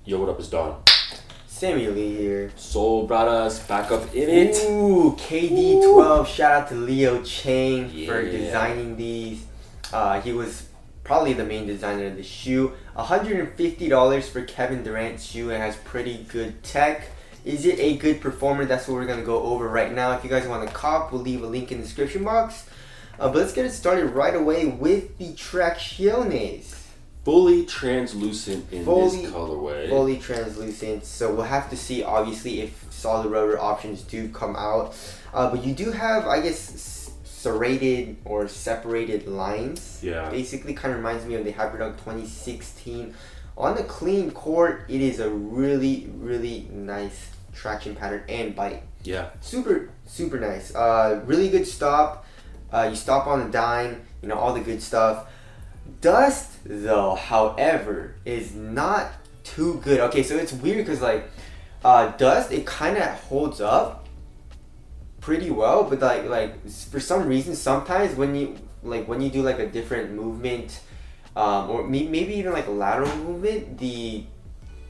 Yo, what up, it's Don. Sammy Lee here. Soul brought us back up in it. Ooh, KD12. Shout out to Leo Chang for Yeah. designing these. He was probably the main designer of the shoe. $150 for Kevin Durant's shoe. It has pretty good tech. Is it a good performer? That's what we're going to go over right now. If you guys want to cop, we'll leave a link in the description box. But let's get it started right away with the Tracciones. Fully translucent in this colorway. Fully translucent. So we'll have to see, obviously, if solid rubber options do come out. But you do have, I guess, serrated or separated lines. Yeah. Basically, kind of reminds me of the Hyperdunk 2016. On the clean court, it is a really, really nice traction pattern and bite. Yeah. Super, super nice. Really good stop. You stop on a dime, all the good stuff. Dust, though, however, is not too good. Okay, so it's weird because, dust, it kind of holds up pretty well, but, like for some reason, sometimes when you do, a different movement, or maybe even, a lateral movement, the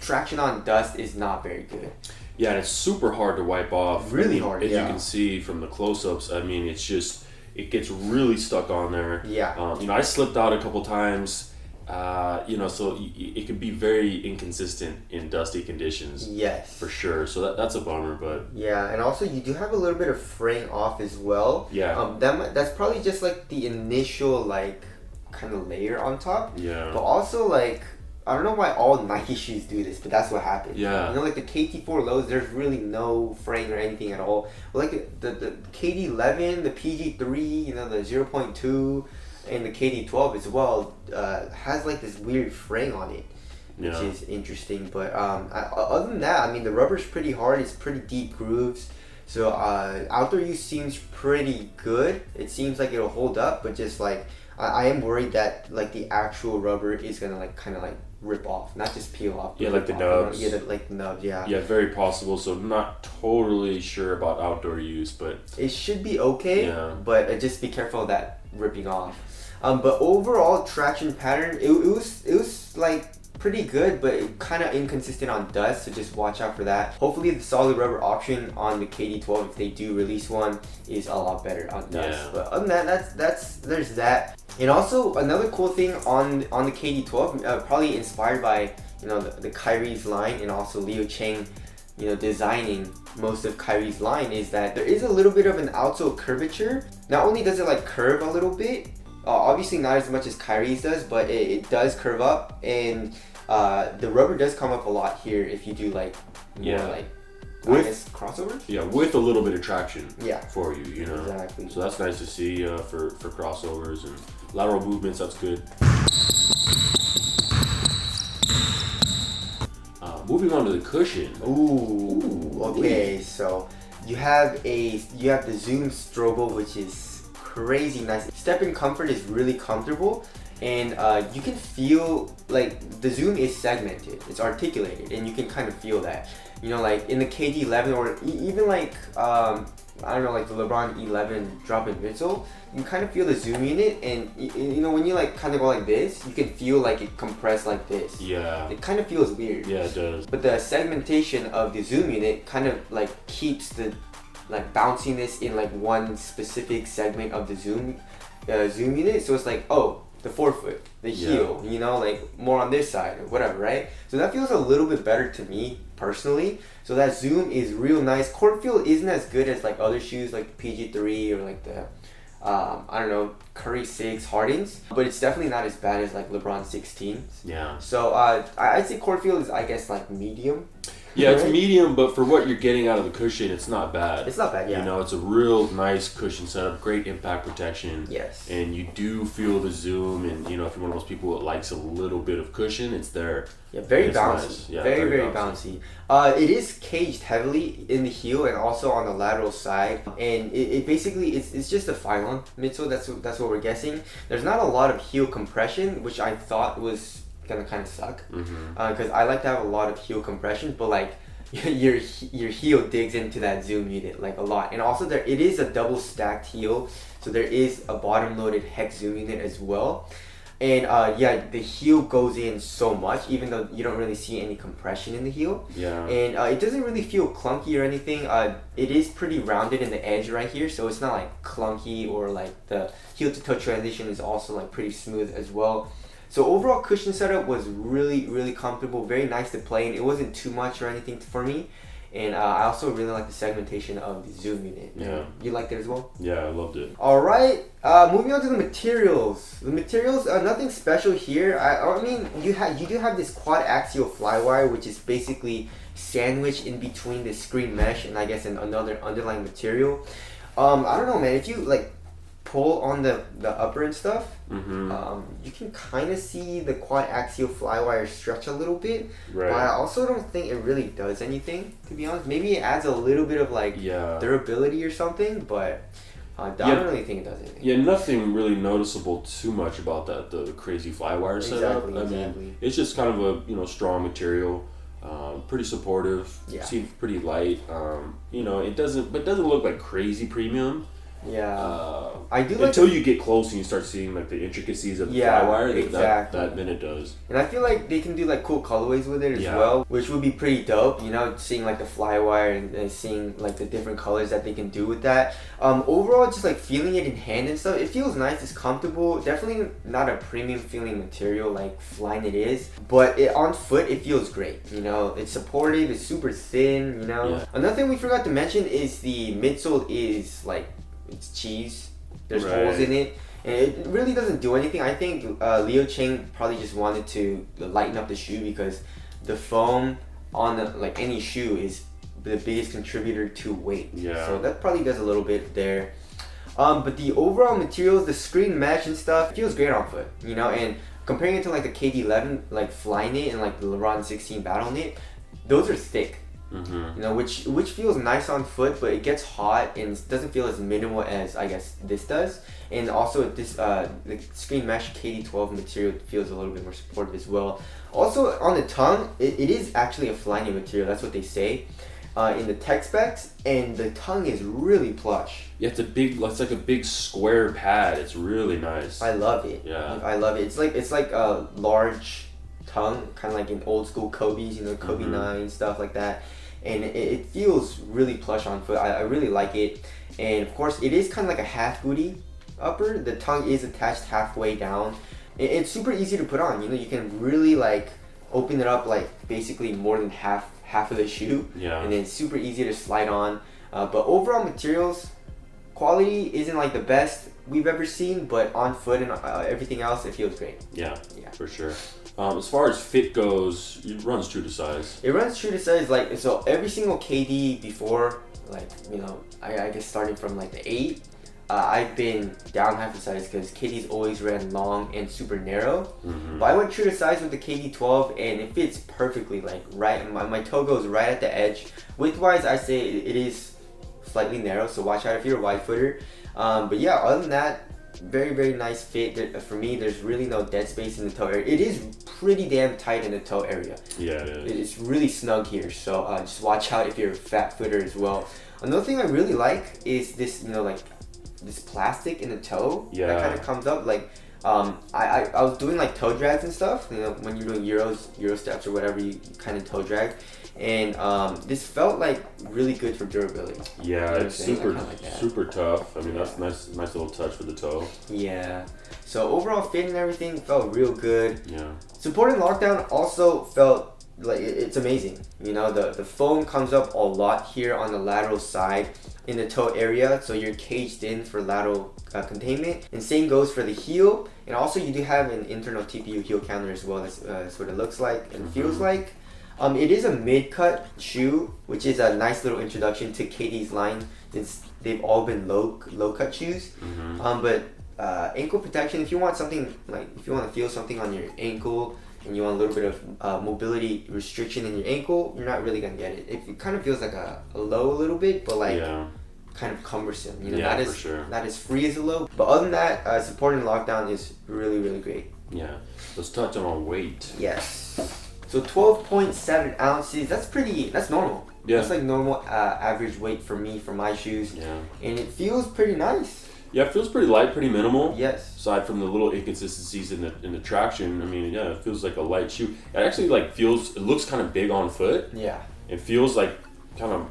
traction on dust is not very good. Yeah, and it's super hard to wipe off. Really hard, As yeah. you can see from the close-ups, I mean, it's just... It gets really stuck on there. Yeah. I slipped out a couple times. So it could be very inconsistent in dusty conditions. Yes. For sure. So that's a bummer, but... Yeah, and also you do have a little bit of fraying off as well. Yeah. That's probably just the initial kind of layer on top. Yeah. But also I don't know why all Nike shoes do this, but that's what happens. Yeah. The KT4 lows, there's really no fraying or anything at all. But the KD11, the PG3, the 0.2, and the KD12 as well, has this weird fraying on it, which is interesting. But other than that, I mean, the rubber's pretty hard. It's pretty deep grooves. So outdoor use seems pretty good. It seems like it'll hold up, but just I am worried that the actual rubber is gonna kind of rip off, not just peel off. Yeah, the nubs. Yeah, the nubs. Yeah. Yeah, very possible. So not totally sure about outdoor use, but it should be okay. Yeah. But just be careful of that ripping off. But overall traction pattern, it was pretty good, but kind of inconsistent on dust, so just watch out for that. Hopefully the solid rubber option on the KD12, if they do release one, is a lot better on dust. Yeah. But other than that, there's that. And also another cool thing on the KD12, probably inspired by the Kyrie's line and also Leo Chang designing most of Kyrie's line, is that there is a little bit of an outsole curvature. Not only does it curve a little bit, obviously not as much as Kyrie's does, but it does curve up, and the rubber does come up a lot here if you do more with crossovers. Yeah, with a little bit of traction. Yeah. For you, Exactly. So that's nice to see for crossovers and lateral movements. That's good. Moving on to the cushion. Ooh. Okay. So you have the Zoom Strobel, which is crazy nice. Step in comfort is really comfortable, and you can feel the Zoom is segmented. It's articulated, and you can kind of feel that. In the KD11 or even I don't know, the LeBron 11 drop-in midsole, you kind of feel the Zoom unit, and when you kind of go like this, you can feel it compressed like this. Yeah. It kind of feels weird. Yeah, it does. But the segmentation of the Zoom unit kind of keeps the bounciness in one specific segment of the Zoom unit. So it's the forefoot, the heel, more on this side or whatever, right? So that feels a little bit better to me personally. So that Zoom is real nice. Court feel isn't as good as other shoes like the PG3 or the I don't know, Curry 6 Hardens, but it's definitely not as bad as LeBron 16. Yeah. So I'd say court feel is, I guess, medium. Yeah, right? It's medium, but for what you're getting out of the cushion, it's not bad. It's not bad, yeah. It's a real nice cushion setup, great impact protection. Yes. And you do feel the Zoom, and if you're one of those people that likes a little bit of cushion, it's there. Yeah, very bouncy. Nice. Yeah, very bouncy. It is caged heavily in the heel and also on the lateral side, and it basically it's just a Phylon midsole. That's what we're guessing. There's not a lot of heel compression, which I thought was gonna kind of suck, because I like to have a lot of heel compression, but your heel digs into that Zoom unit a lot. And also it is a double stacked heel, so there is a bottom loaded hex Zoom unit as well. And yeah, the heel goes in so much, even though you don't really see any compression in the heel. Yeah. And it doesn't really feel clunky or anything. It is pretty rounded in the edge right here, so it's not like clunky, or like the heel to toe transition is also like pretty smooth as well. So overall cushion setup was really, really comfortable, very nice to play in. It wasn't too much or anything for me. And I also really like the segmentation of the zoom unit. Yeah. You liked it as well? Yeah, I loved it. Alright, moving on to the materials. The materials, nothing special here. I mean, you do have this quad axial flywire, which is basically sandwiched in between the screen mesh and I guess another underlying material. I don't know, man, if you like pull on the upper and stuff, you can kind of see the quad axial flywire stretch a little bit, Right. but I also don't think it really does anything, to be honest. Maybe it adds a little bit of like durability or something, but I don't really think it does anything. Yeah, nothing really noticeable too much about that, the crazy flywire setup. I mean, it's just kind of a strong material, pretty supportive. Yeah. Seems pretty light. It doesn't look like crazy premium. Yeah, I do like until you get close and you start seeing like the intricacies of the flywire. Exactly. That then it does. And I feel like they can do like cool colorways with it as well, which would be pretty dope. Seeing like the flywire and seeing like the different colors that they can do with that. Overall, just like feeling it in hand and stuff, it feels nice. It's comfortable. Definitely not a premium feeling material like Flyknit is, but on foot it feels great. It's supportive. It's super thin. Yeah. Another thing we forgot to mention is the midsole is like. It's cheese. There's holes in it, and it really doesn't do anything. I think Leo Cheng probably just wanted to lighten up the shoe because the foam on any shoe is the biggest contributor to weight. Yeah. So that probably does a little bit there. But the overall materials, the screen mesh and stuff, feels great on foot. And comparing it to like the KD11, like Flyknit and like the LeBron 16 Battle Knit, those are thick. Which feels nice on foot, but it gets hot and doesn't feel as minimal as I guess this does. And also this the screen mesh KD12 material feels a little bit more supportive as well. Also on the tongue, it is actually a Flyknit material. That's what they say in the tech specs, and the tongue is really plush. Yeah, it's like a big square pad. It's really nice. I love it. Yeah, I love it. It's like a large tongue, kind of like in old school Kobe's, Kobe 9 stuff like that. And it feels really plush on foot. I really like it. And of course, it is kind of like a half booty upper. The tongue is attached halfway down. It's super easy to put on. You can really like open it up like basically more than half of the shoe. Yeah. And then it's super easy to slide on. But overall materials, quality isn't like the best we've ever seen, but on foot and everything else, it feels great. Yeah, for sure. As far as fit goes, it runs true to size. It runs true to size, so every single KD before, I guess starting from like the 8, I've been down half the size because KD's always ran long and super narrow. But I went true to size with the KD12 and it fits perfectly, like right, my toe goes right at the edge. Width-wise, I say it is slightly narrow, so watch out if you're a wide footer. But yeah, other than that, very, very nice fit. For me, there's really no dead space in the toe area. It is pretty damn tight in the toe area. Yeah, it is. It's really snug here, so just watch out if you're a fat footer as well. Another thing I really like is this, this plastic in the toe that kind of comes up. I was doing like toe drags and stuff. When you're doing Euro steps or whatever, you kind of toe drag. And this felt like really good for durability. Yeah, it's super tough. I mean, that's nice little touch for the toe. Yeah. So overall fit and everything felt real good. Yeah. Support and lockdown also felt like it's amazing. The foam comes up a lot here on the lateral side in the toe area, so you're caged in for lateral containment. And same goes for the heel. And also you do have an internal TPU heel counter as well. That's what it looks like and feels like. It is a mid-cut shoe, which is a nice little introduction to KD's line since they've all been low-cut shoes. But ankle protection, if you want something if you want to feel something on your ankle and you want a little bit of mobility restriction in your ankle, you're not really gonna get it. It kind of feels like a low a little bit, but kind of cumbersome. For sure. Not as free as a low. But other than that, support and lockdown is really, really great. Yeah. Let's touch on weight. Yes. So 12.7 ounces, that's normal. Yeah. That's like normal average weight for me, for my shoes. Yeah. And it feels pretty nice. Yeah, it feels pretty light, pretty minimal. Yes. Aside from the little inconsistencies in the traction, I mean, yeah, it feels like a light shoe. It actually like feels, it looks kind of big on foot. Yeah. It feels like kind of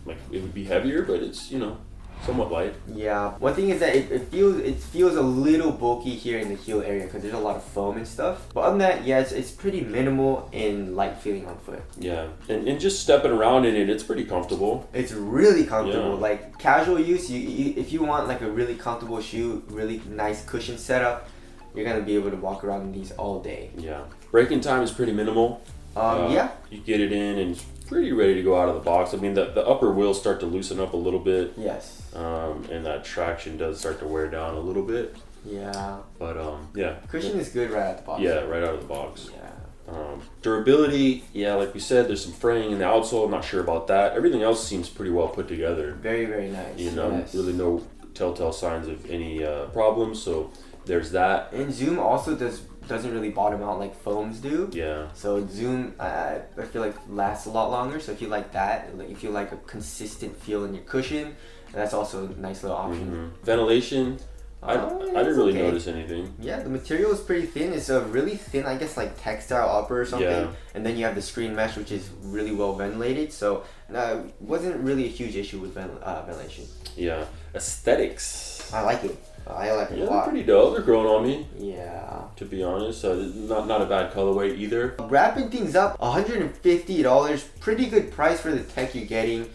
like it would be heavier, but it's, you know, somewhat light. Yeah. One thing is that it feels a little bulky here in the heel area because there's a lot of foam and stuff. But other than that, yeah, it's pretty minimal and light feeling on foot. Yeah, and just stepping around in it, it's pretty comfortable. It's really comfortable. Yeah. Like casual use, you if you want like a really comfortable shoe, really nice cushion setup, you're gonna be able to walk around in these all day. Yeah. Braking time is pretty minimal. Yeah. You get it in and it's pretty ready to go out of the box. I mean, the upper wheels start to loosen up a little bit. Yes. And that traction does start to wear down a little bit. Yeah. But yeah. Cushion is good right out the box. Yeah, right out of the box. Yeah. Durability, yeah, like we said, there's some fraying in the outsole. I'm not sure about that. Everything else seems pretty well put together. Very, very nice. You know, yes. really no telltale signs of any problems. So there's that. And Zoom also doesn't really bottom out like foams do. Yeah. So Zoom, I feel like lasts a lot longer. So if you like that, like if you like a consistent feel in your cushion, that's also a nice little option. Mm-hmm. Ventilation, I didn't really notice anything. Yeah, the material is pretty thin. It's a really thin, I guess, like textile upper or something. Yeah. And then you have the screen mesh, which is really well ventilated. So it wasn't really a huge issue with ventilation. Yeah. Aesthetics. I like it. I like it a Yeah, lot. they're pretty dope. They're growing on me. Yeah. To be honest, not a bad colorway either. Wrapping things up, $150. Pretty good price for the tech you're getting.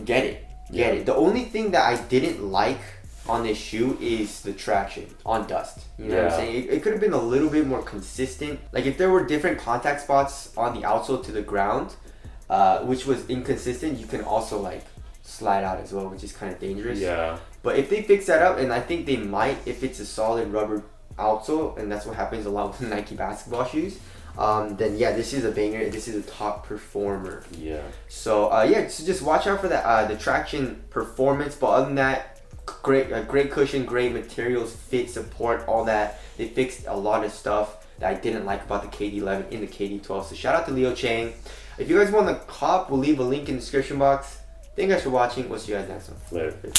Get it. The only thing that I didn't like on this shoe is the traction on dust. You know what I'm saying? It could have been a little bit more consistent. Like if there were different contact spots on the outsole to the ground, which was inconsistent, you can also like slide out as well, which is kind of dangerous. Yeah. But if they fix that up, and I think they might if it's a solid rubber outsole, and that's what happens a lot with Nike basketball shoes, then yeah, this is a banger. This is a top performer. Yeah. So yeah, so just watch out for that the traction performance. But other than that, great cushion, great materials, fit, support, all that. They fixed a lot of stuff that I didn't like about the KD11 in the KD12. So shout out to Leo Chang. If you guys want the cop, we'll leave a link in the description box. Thank you guys for watching. We'll see you guys next one. Later.